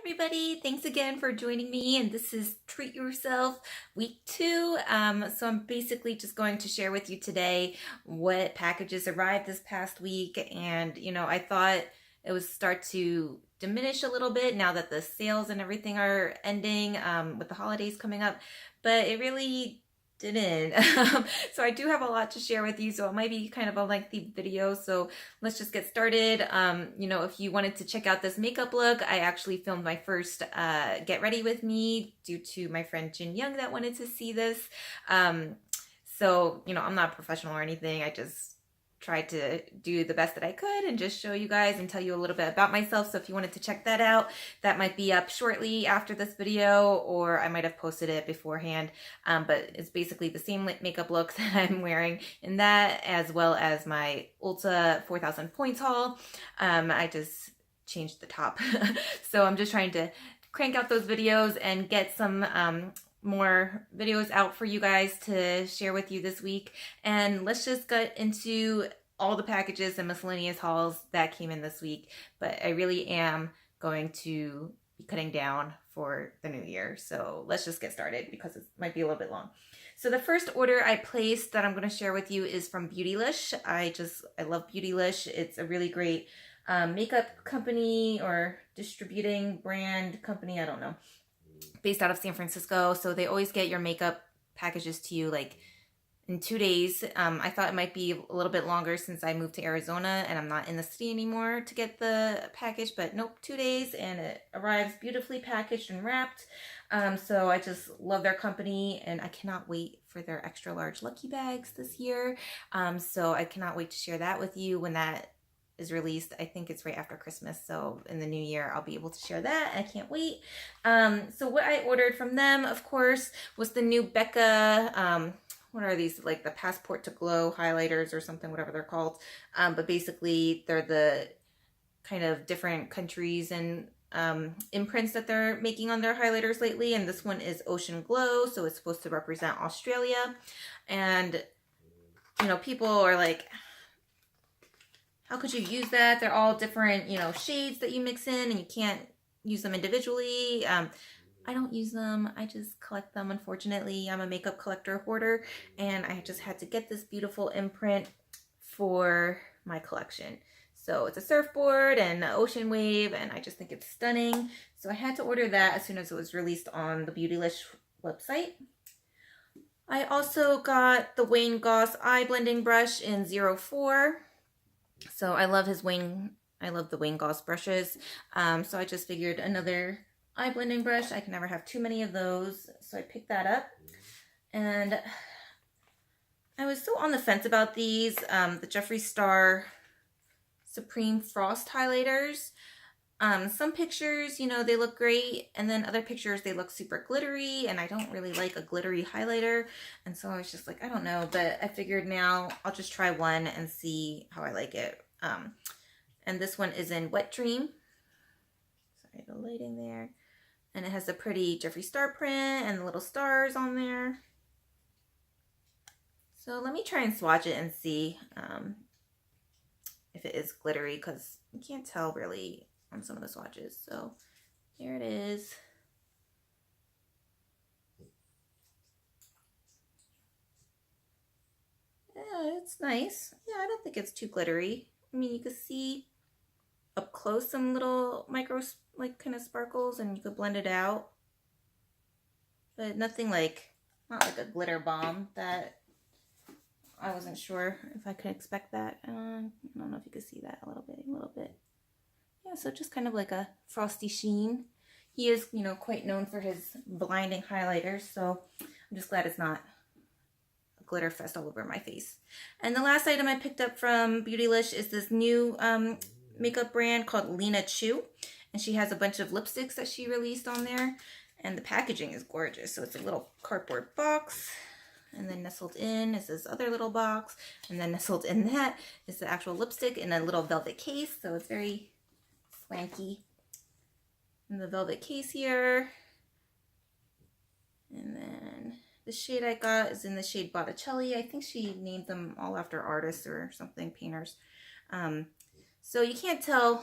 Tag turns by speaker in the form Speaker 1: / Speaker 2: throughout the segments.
Speaker 1: everybody, thanks again for joining me, and this is Treat Yourself week 2. So I'm basically just going to share with you today what packages arrived this past week, and I thought it would start to diminish a little bit now that the sales and everything are ending with the holidays coming up, but it really didn't. So I do have a lot to share with you, so it might be kind of a lengthy video, so let's just get started. If you wanted to check out this makeup look, I actually filmed my first get ready with me due to my friend Jin Young that wanted to see this. I'm not a professional or anything. I just tried to do the best that I could and just show you guys and tell you a little bit about myself. So if you wanted to check that out, that might be up shortly after this video, or I might have posted it beforehand. But it's basically the same makeup look that I'm wearing in that, as well as my Ulta 4,000 points haul. I just changed the top. So I'm just trying to crank out those videos and get some more videos out for you guys to share with you this week. And let's just get into all the packages and miscellaneous hauls that came in this week. But I really am going to be cutting down for the new year. So let's just get started because it might be a little bit long. So the first order I placed that I'm going to share with you is from Beautylish. I love Beautylish. It's a really great makeup company or distributing brand company. I don't know. Based out of San Francisco, so they always get your makeup packages to you like in 2 days. I thought it might be a little bit longer since I moved to Arizona and I'm not in the city anymore to get the package, but nope, 2 days and it arrives beautifully packaged and wrapped. So I just love their company and I cannot wait for their extra large lucky bags this year. So I cannot wait to share that with you when that is released. I think it's right after Christmas, so in the new year I'll be able to share that. I can't wait. So what I ordered from them, of course, was the new Becca, what are these, like the Passport to Glow highlighters or something, whatever they're called. But basically they're the kind of different countries and imprints that they're making on their highlighters lately, and this one is Ocean Glow, so it's supposed to represent Australia. And people are like, how could you use that? They're all different, shades that you mix in, and you can't use them individually. I don't use them. I just collect them, unfortunately. I'm a makeup collector hoarder, and I just had to get this beautiful imprint for my collection. So it's a surfboard and an ocean wave, and I just think it's stunning. So I had to order that as soon as it was released on the Beautylish website. I also got the Wayne Goss eye blending brush in 04. So I love the Wayne Goss brushes. So I just figured another eye blending brush. I can never have too many of those. So I picked that up. And I was so on the fence about these. The Jeffree Star Supreme Frost highlighters. Some pictures, they look great. And then other pictures, they look super glittery. And I don't really like a glittery highlighter. And so I was just like, I don't know. But I figured now I'll just try one and see how I like it. And this one is in Wet Dream. Sorry, the lighting there. And it has the pretty Jeffree Star print and the little stars on there. So let me try and swatch it and see if it is glittery, because you can't tell really on some of the swatches. So here it is. Yeah, it's nice. Yeah, I don't think it's too glittery. I mean, you can see up close some little micro, like, kind of sparkles, and you could blend it out. But nothing like, not like a glitter bomb that I wasn't sure if I could expect that. I don't know if you could see that a little bit. Yeah, so just kind of like a frosty sheen. He is, quite known for his blinding highlighters, so I'm just glad it's not a glitter fest all over my face. And the last item I picked up from Beautylish is this new makeup brand called Lena Chu, and she has a bunch of lipsticks that she released on there, and the packaging is gorgeous. So it's a little cardboard box, and then nestled in is this other little box, and then nestled in that is the actual lipstick in a little velvet case, so it's very swanky. In the velvet case here, and then the shade I got is in the shade Botticelli. I think she named them all after artists or something, painters. So you can't tell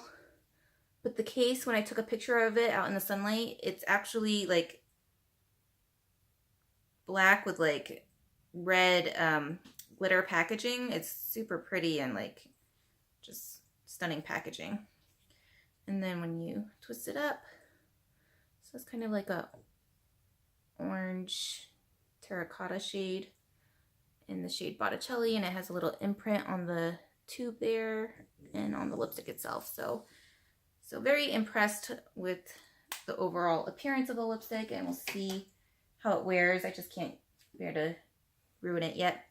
Speaker 1: but the case, when I took a picture of it out in the sunlight, it's actually like black with like red glitter packaging. It's super pretty and like just stunning packaging. And then when you twist it up, so it's kind of like a orange terracotta shade in the shade Botticelli, and it has a little imprint on the tube there and on the lipstick itself. So very impressed with the overall appearance of the lipstick, and we'll see how it wears. I just can't bear to ruin it yet.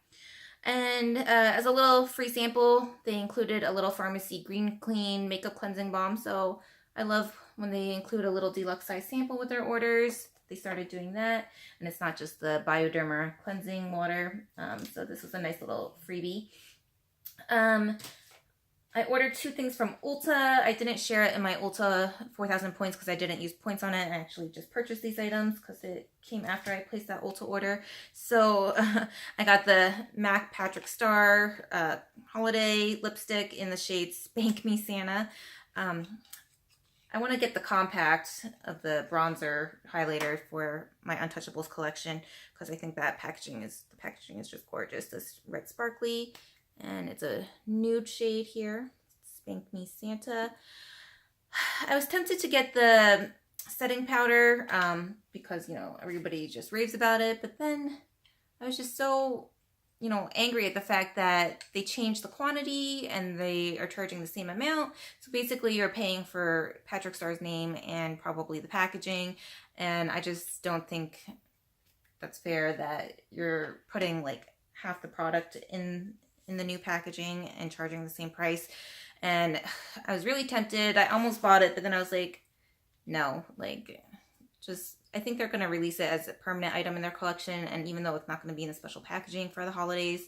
Speaker 1: And as a little free sample, they included a little Pharmacy Green Clean Makeup Cleansing Balm. So I love when they include a little deluxe size sample with their orders. They started doing that, and it's not just the Bioderma cleansing water. So this was a nice little freebie. I ordered 2 things from Ulta. I didn't share it in my Ulta 4,000 points because I didn't use points on it. I actually just purchased these items because it came after I placed that Ulta order. So I got the MAC Patrick Star Holiday Lipstick in the shade Spank Me Santa. I want to get the compact of the bronzer highlighter for my Untouchables collection because I think that the packaging is just gorgeous. This red sparkly, and it's a nude shade here. Spank Me Santa. I was tempted to get the setting powder because, you know, everybody just raves about it, but then I was just so, you know, angry at the fact that they changed the quantity and they are charging the same amount. So basically you're paying for Patrick Star's name and probably the packaging, and I just don't think that's fair that you're putting like half the product in the new packaging and charging the same price. And I was really tempted. I almost bought it, but then I was like, no, like, just, I think they're going to release it as a permanent item in their collection. And even though it's not going to be in the special packaging for the holidays,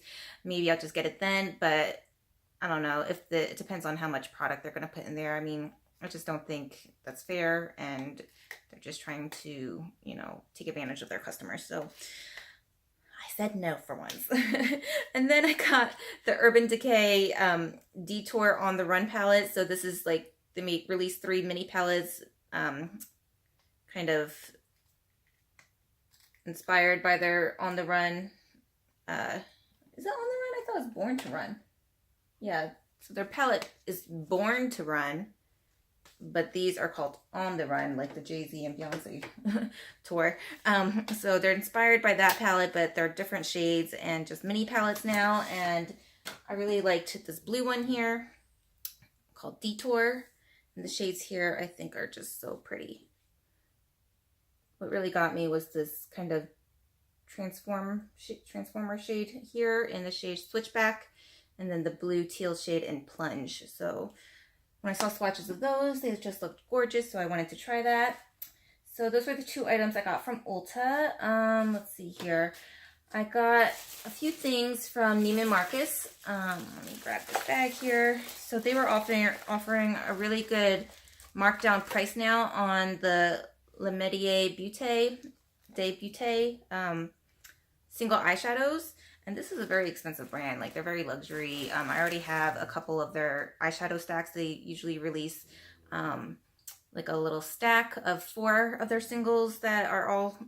Speaker 1: maybe I'll just get it then. But I don't know, it depends on how much product they're going to put in there. I mean, I just don't think that's fair, and they're just trying to, you know, take advantage of their customers. So I said no for once. And then I got the Urban Decay Detour on the Run palette. So this is like, they released 3 mini palettes, kind of inspired by their On the Run. Is that On the Run? I thought it was Born to Run. Yeah, so their palette is Born to Run, but these are called On the Run, like the Jay-Z and Beyonce tour. So they're inspired by that palette, but they're different shades and just mini palettes now. And I really liked this blue one here called Detour. And the shades here I think are just so pretty. What really got me was this kind of transformer shade here in the shade Switchback, and then the blue teal shade in Plunge. So when I saw swatches of those, they just looked gorgeous, so I wanted to try that. So those were the 2 items I got from Ulta. Let's see here. I got a few things from Neiman Marcus. Let me grab this bag here. So they were offering a really good markdown price now on the Le Métier Beauté single eyeshadows. And this is a very expensive brand. Like, they're very luxury. I already have a couple of their eyeshadow stacks. They usually release like a little stack of 4 of their singles that are all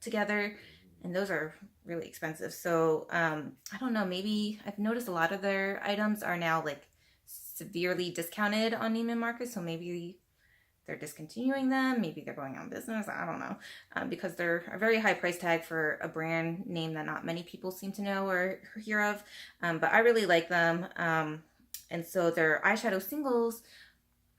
Speaker 1: together. And those are really expensive. So I don't know, maybe I've noticed a lot of their items are now like severely discounted on Neiman Marcus. So maybe they're discontinuing them. Maybe they're going out of business. I don't know. Because they're a very high price tag for a brand name that not many people seem to know or hear of. But I really like them. And so their eyeshadow singles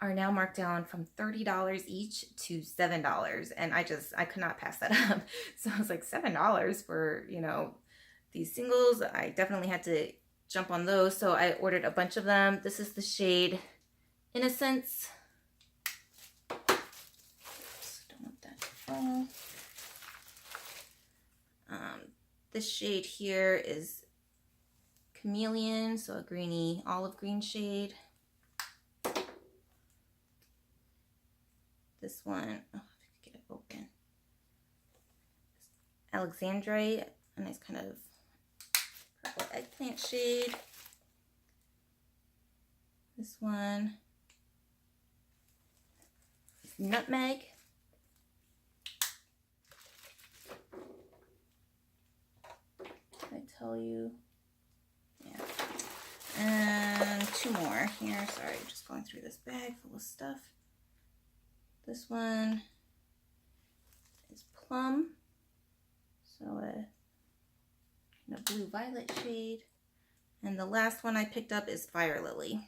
Speaker 1: are now marked down from $30 each to $7. And I could not pass that up. So I was like, $7 for, you know, these singles. I definitely had to jump on those. So I ordered a bunch of them. This is the shade Innocence. Don't want that to fall. This shade here is Chameleon, so a greeny olive green shade. This one, oh, if I could get it open. Alexandrite, a nice kind of purple eggplant shade. This one, Nutmeg. I tell you, yeah, and 2 more here. Sorry, just going through this bag full of stuff. This one is plum, so a blue violet shade, and the last one I picked up is Fire Lily,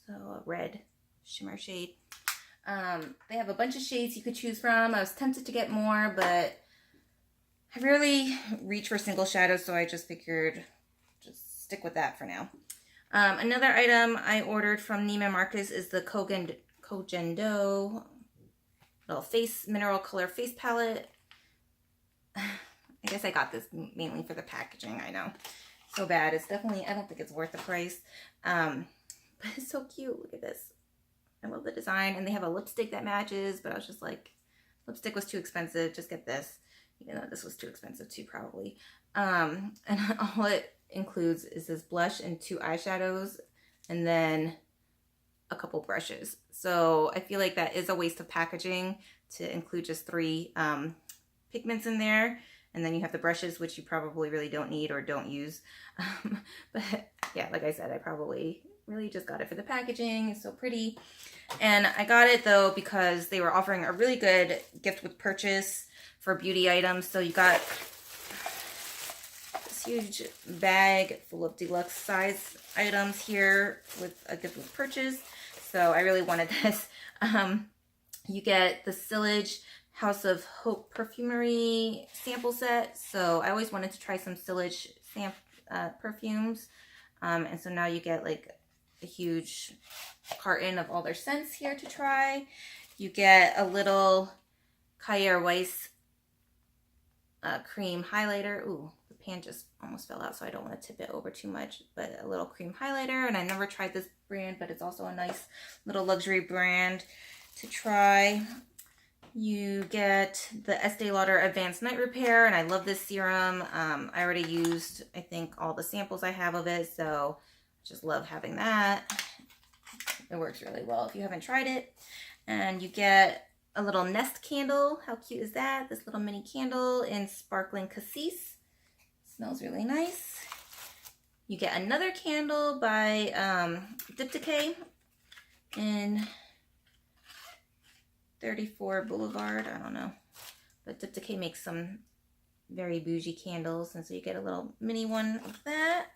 Speaker 1: so a red shimmer shade. They have a bunch of shades you could choose from. I was tempted to get more, but I rarely reach for single shadows, so I just figured just stick with that for now. Another item I ordered from Neiman Marcus is the Kojendo little mineral color face palette. I guess I got this mainly for the packaging. I know, so bad. It's definitely, I don't think it's worth the price, but it's so cute. Look at this. I love the design, and they have a lipstick that matches, but I was just like, lipstick was too expensive, just get this. Even though this was too expensive too, probably. And all it includes is this blush and 2 eyeshadows, and then a couple brushes. So I feel like that is a waste of packaging to include just 3 pigments in there. And then you have the brushes, which you probably really don't need or don't use. But yeah, like I said, I probably really just got it for the packaging. It's so pretty. And I got it though because they were offering a really good gift with purchase for beauty items. So you got this huge bag full of deluxe size items here with a gift with purchase. So I really wanted this. You get the Sillage House of Hope Perfumery sample set. So I always wanted to try some Sillage perfumes. And so now you get like a huge carton of all their scents here to try. You get a little Kayer Weiss cream highlighter. Ooh, the pan just almost fell out, so I don't want to tip it over too much, but a little cream highlighter. And I never tried this brand, but it's also a nice little luxury brand to try. You get the Estee Lauder Advanced Night Repair, and I love this serum. I already used, I think, all the samples I have of it, so just love having that. It works really well if you haven't tried it. And you get a little Nest candle. How cute is that? This little mini candle in Sparkling Cassis. Smells really nice. You get another candle by Diptyque in 34 Boulevard. I don't know. But Diptyque makes some very bougie candles. And so you get a little mini one of that.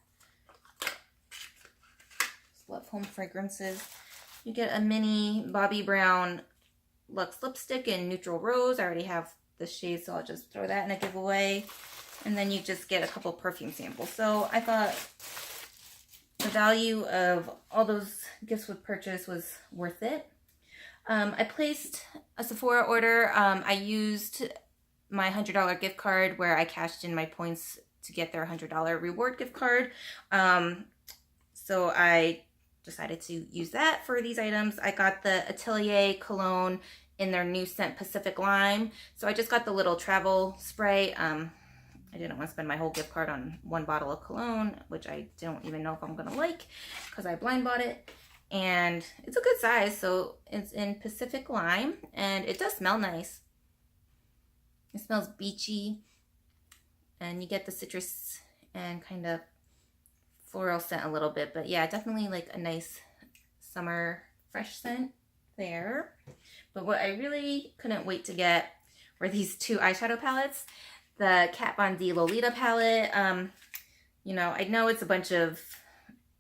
Speaker 1: Just love home fragrances. You get a mini Bobbi Brown Luxe lipstick in Neutral Rose. I already have the shade, so I'll just throw that in a giveaway. And then you just get a couple perfume samples. So I thought the value of all those gifts with purchase was worth it. I placed a Sephora order. I used my $100 gift card where I cashed in my points to get their $100 reward gift card. So I decided to use that for these items. I got the Atelier cologne in their new scent Pacific Lime. So I just got the little travel spray. I didn't want to spend my whole gift card on one bottle of cologne, which I don't even know if I'm gonna like because I blind bought it. And it's a good size, so it's in Pacific Lime, and it does smell nice. It smells beachy, and you get the citrus and kind of floral scent a little bit, but yeah, definitely like a nice summer fresh scent there. But what I really couldn't wait to get were these 2 eyeshadow palettes. The Kat Von D Lolita palette. You know, I know it's a bunch of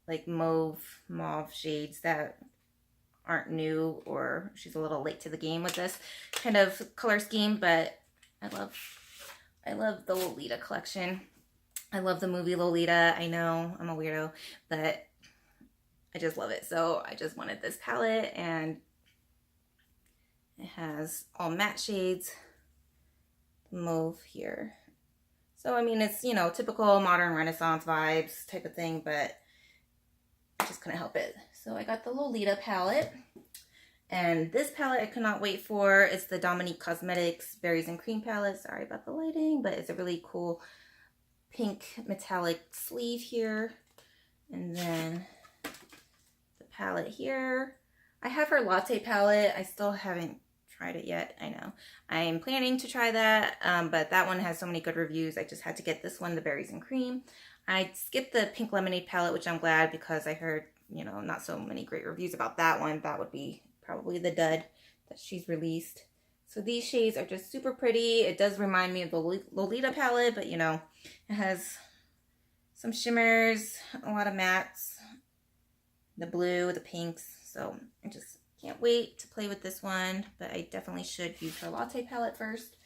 Speaker 1: like mauve shades that aren't new, or she's a little late to the game with this kind of color scheme, but I love the Lolita collection. I love the movie Lolita. I know I'm a weirdo, but I just love it. So I just wanted this palette, and it has all matte shades, mauve here. So, I mean, it's, you know, typical modern Renaissance vibes type of thing, but I just couldn't help it. So I got the Lolita palette. And this palette I could not wait for. It's the Dominique Cosmetics Berries and Cream palette. Sorry about the lighting, but it's a really cool pink metallic sleeve here. And then the palette here. I have her latte palette. I still haven't tried it yet. I know. I'm planning to try that, but that one has so many good reviews. I just had to get this one, the berries and cream. I skipped the pink lemonade palette, which I'm glad because I heard, you know, not so many great reviews about that one. That would be probably the dud that she's released. So these shades are just super pretty. It does remind me of the Lolita palette, but you know, it has some shimmers, a lot of mattes, the blue, the pinks. So I just can't wait to play with this one, but I definitely should use her latte palette first.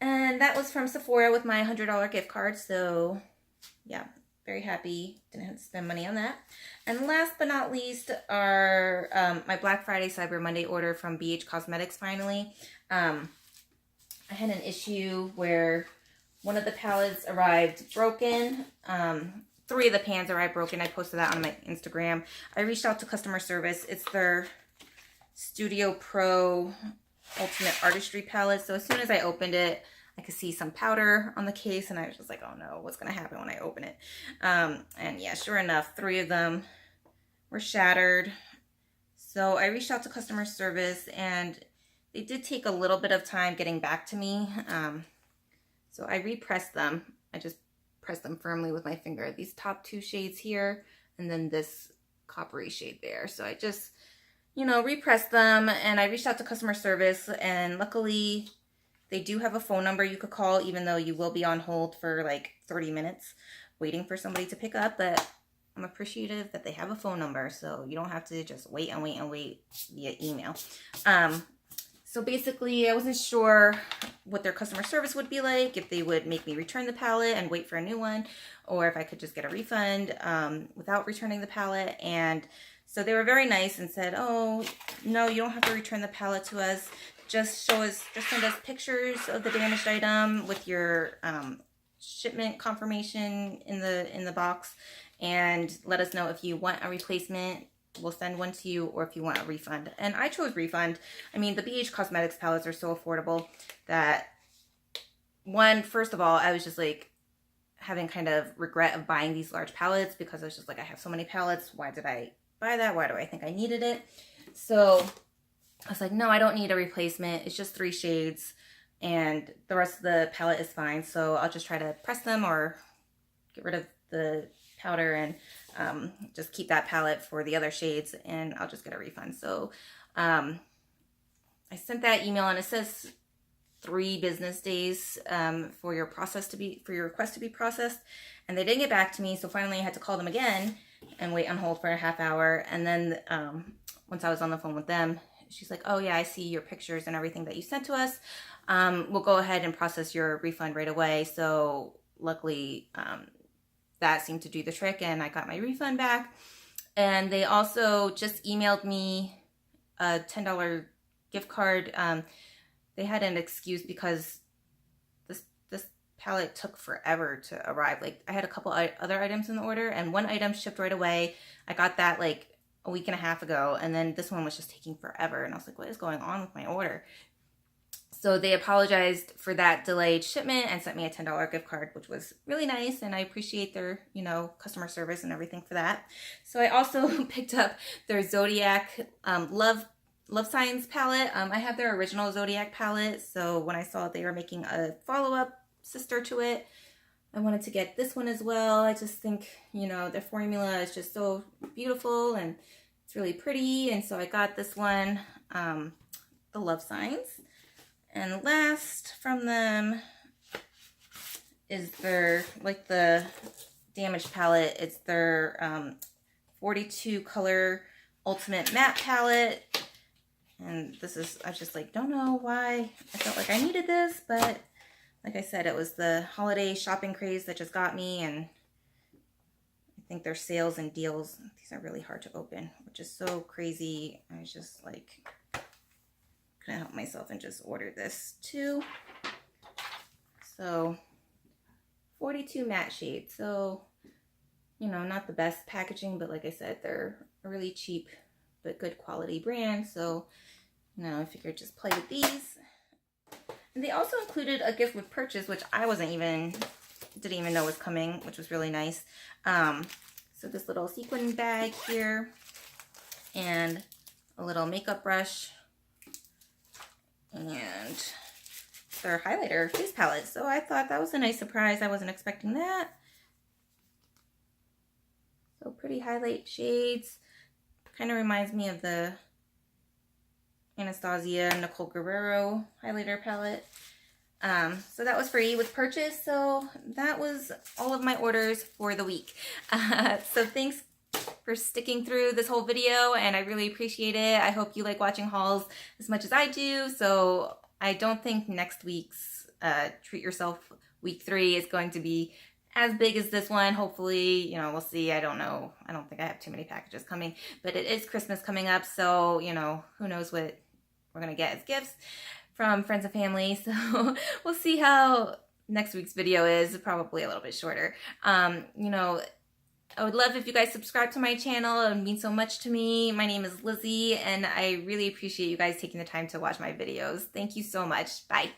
Speaker 1: And that was from Sephora with my $100 gift card. So yeah, very happy. Didn't have to spend money on that. And last but not least are my Black Friday Cyber Monday order from BH Cosmetics finally. I had an issue where one of the palettes arrived broken. 3 of the pans arrived broken. I posted that on my Instagram. I reached out to customer service. It's their Studio Pro Ultimate Artistry palette. So as soon as I opened it, I could see some powder on the case, and I was just like, oh no, what's gonna happen when I open it? And yeah, sure enough, 3 of them were shattered. So I reached out to customer service, and they did take a little bit of time getting back to me. So I repressed them. I just pressed them firmly with my finger. These top 2 shades here, and then this coppery shade there. So I just, you know, repressed them, and I reached out to customer service, and luckily they do have a phone number you could call, even though you will be on hold for like 30 minutes waiting for somebody to pick up. But I'm appreciative that they have a phone number, so you don't have to just wait and wait and wait via email. So basically, I wasn't sure what their customer service would be like, if they would make me return the palette and wait for a new one, or if I could just get a refund without returning the palette. And so they were very nice and said, oh, no, you don't have to return the palette to us. Just send us pictures of the damaged item with your shipment confirmation in the box, and let us know if you want a replacement. We'll send one to you, or if you want a refund. And I chose refund. I mean, the BH Cosmetics palettes are so affordable that, first of all, I was just like having kind of regret of buying these large palettes, because I was just like, I have so many palettes. Why did I buy that? Why do I think I needed it? So I was like, no, I don't need a replacement. It's just 3 shades, and the rest of the palette is fine. So I'll just try to press them or get rid of the powder and just keep that palette for the other shades, and I'll just get a refund. So I sent that email, and it says 3 business days for your request to be processed, and they didn't get back to me. So finally I had to call them again and wait on hold for a half hour. And then once I was on the phone with them, she's like, oh yeah, I see your pictures and everything that you sent to us. We'll go ahead and process your refund right away. So luckily that seemed to do the trick, and I got my refund back. And they also just emailed me a $10 gift card. They had an excuse because this palette took forever to arrive. Like, I had a couple other items in the order, and one item shipped right away. I got that like a week and a half ago, and then this one was just taking forever, and I was like, what is going on with my order? So they apologized for that delayed shipment and sent me a $10 gift card, which was really nice, and I appreciate their, you know, customer service and everything for that. So I also picked up their Zodiac Love Signs palette. I have their original Zodiac palette, so when I saw they were making a follow-up sister to it, I wanted to get this one as well. I just think, you know, their formula is just so beautiful, and it's really pretty, and so I got this one, the Love Signs. And last from them is their, like, the damaged palette. It's their 42 color ultimate matte palette. And this is, I just like, don't know why I felt like I needed this, but like I said, it was the holiday shopping craze that just got me, and I think their sales and deals, these are really hard to open, which is so crazy. I was just like, couldn't help myself and just ordered this too. So 42 matte shades. So, you know, not the best packaging, but like I said, they're a really cheap but good quality brand. So, you know, I figured just play with these. And they also included a gift with purchase, which I didn't even know was coming, which was really nice. So this little sequin bag here, and a little makeup brush and their highlighter face palette. So I thought that was a nice surprise. I wasn't expecting that. So pretty highlight shades. Kind of reminds me of the Anastasia Nicole Guerrero highlighter palette. So that was free with purchase. So that was all of my orders for the week. So thanks for sticking through this whole video, and I really appreciate it. I hope you like watching hauls as much as I do. So I don't think next week's Treat Yourself week 3 is going to be as big as this one. Hopefully, you know, we'll see. I don't know. I don't think I have too many packages coming, but it is Christmas coming up. So, you know, who knows what we're going to get as gifts from friends and family. So we'll see how next week's video is. Probably a little bit shorter. You know, I would love if you guys subscribe to my channel. It would mean so much to me. My name is Lizzie, and I really appreciate you guys taking the time to watch my videos. Thank you so much. Bye.